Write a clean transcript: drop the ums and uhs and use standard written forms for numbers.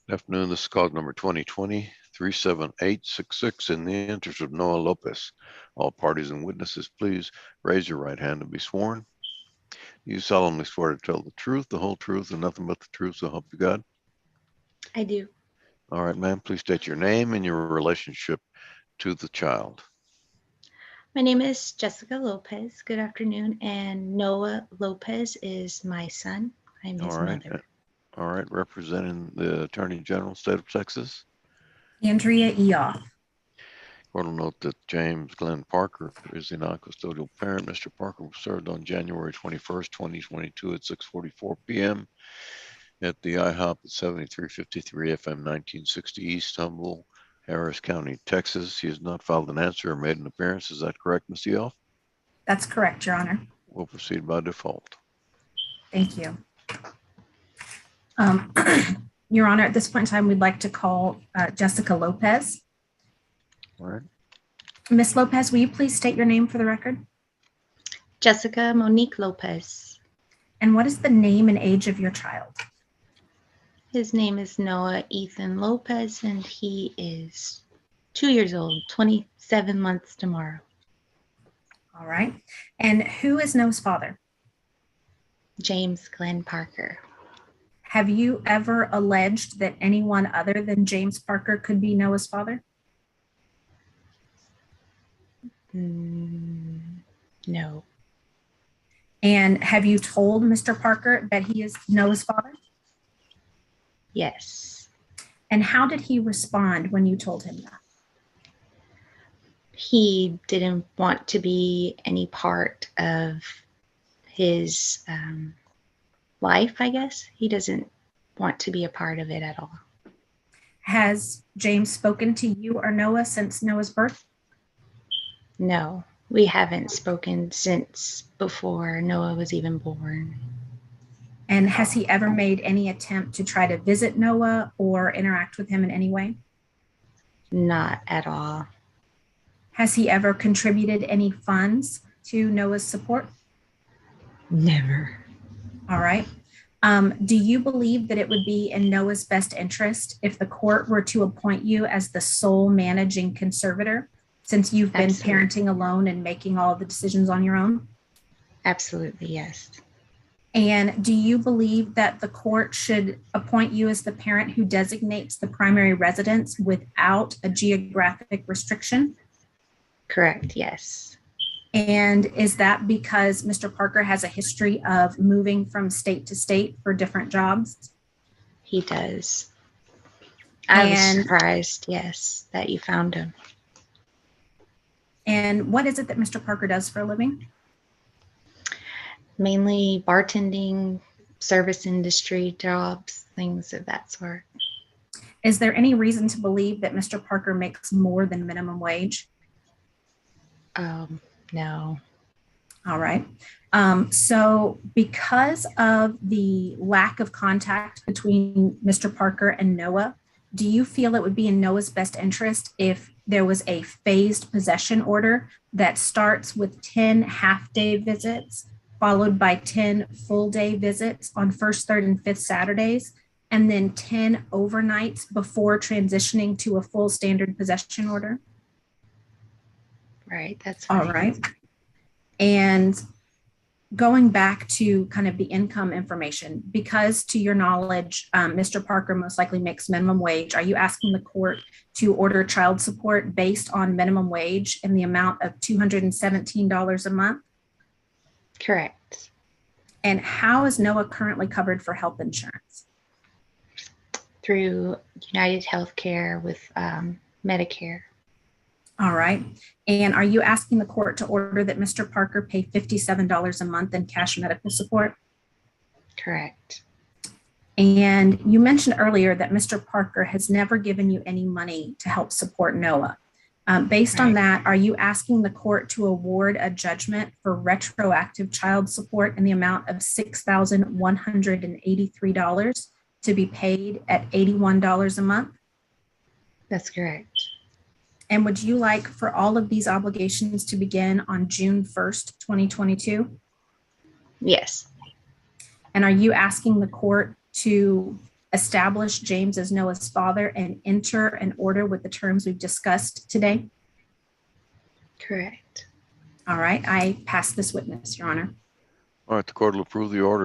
Good afternoon. This is cause number 2020-37866 in the interest of Noah Lopez. All parties and witnesses, please raise your right hand to be sworn. You solemnly swear to tell the truth, the whole truth, and nothing but the truth, so help you God? I do. All right, ma'am. Please state your name and your relationship to the child. My name is Jessica Lopez. Good afternoon. And Noah Lopez is my son. I'm his mother. All right. Representing the Attorney General, State of Texas. Andrea Eoff. Court will note that James Glenn Parker is the non-custodial parent. Mr. Parker was served on January 21st, 2022 at 6:44 p.m. at the IHOP at 7353 FM 1960 East Humble, Harris County, Texas. He has not filed an answer or made an appearance. Is that correct, Ms. Eoff? That's correct, Your Honor. We'll proceed by default. Thank you. Your Honor, at this point in time, we'd like to call Jessica Lopez. All right. Ms. Lopez, will you please state your name for the record? Jessica Monique Lopez. And what is the name and age of your child? His name is Noah Ethan Lopez, and he is 2 years old, 27 months tomorrow. All right. And who is Noah's father? James Glenn Parker. Have you ever alleged that anyone other than James Parker could be Noah's father? No. And have you told Mr. Parker that he is Noah's father? Yes. And how did he respond when you told him that? He didn't want to be any part of his life, I guess. He doesn't want to be a part of it at all. Has James spoken to you or Noah since Noah's birth? No, we haven't spoken since before Noah was even born. And has he ever made any attempt to try to visit Noah or interact with him in any way? Not at all. Has he ever contributed any funds to Noah's support? Never. All right. Do you believe that it would be in Noah's best interest if the court were to appoint you as the sole managing conservator, since you've been parenting alone and making all of the decisions on your own? Absolutely, yes. And do you believe that the court should appoint you as the parent who designates the primary residence without a geographic restriction? Correct, yes. And is that because Mr. Parker has a history of moving from state to state for different jobs? He does. I was surprised, yes, that you found him. And what is it that Mr. Parker does for a living? Mainly bartending, service industry jobs, things of that sort. Is there any reason to believe that Mr. Parker makes more than minimum wage? No. All right. So because of the lack of contact between Mr. Parker and Noah, do you feel it would be in Noah's best interest if there was a phased possession order that starts with 10 half-day visits, followed by 10 full-day visits on first, third, and fifth Saturdays, and then 10 overnights before transitioning to a full standard possession order? Right, that's fine. All right. And going back to kind of the income information, because to your knowledge, Mr. Parker most likely makes minimum wage, are you asking the court to order child support based on minimum wage in the amount of $217 a month? Correct. And how is Noah currently covered for health insurance? Through United Healthcare with Medicare. All right. And are you asking the court to order that Mr. Parker pay $57 a month in cash medical support? Correct. And you mentioned earlier that Mr. Parker has never given you any money to help support Noah. Based on Right. that, are you asking the court to award a judgment for retroactive child support in the amount of $6,183 to be paid at $81 a month? That's correct. And would you like for all of these obligations to begin on June 1st, 2022? Yes. And are you asking the court to establish James as Noah's father and enter an order with the terms we've discussed today? Correct. All right, I pass this witness, Your Honor. All right, the court will approve the order.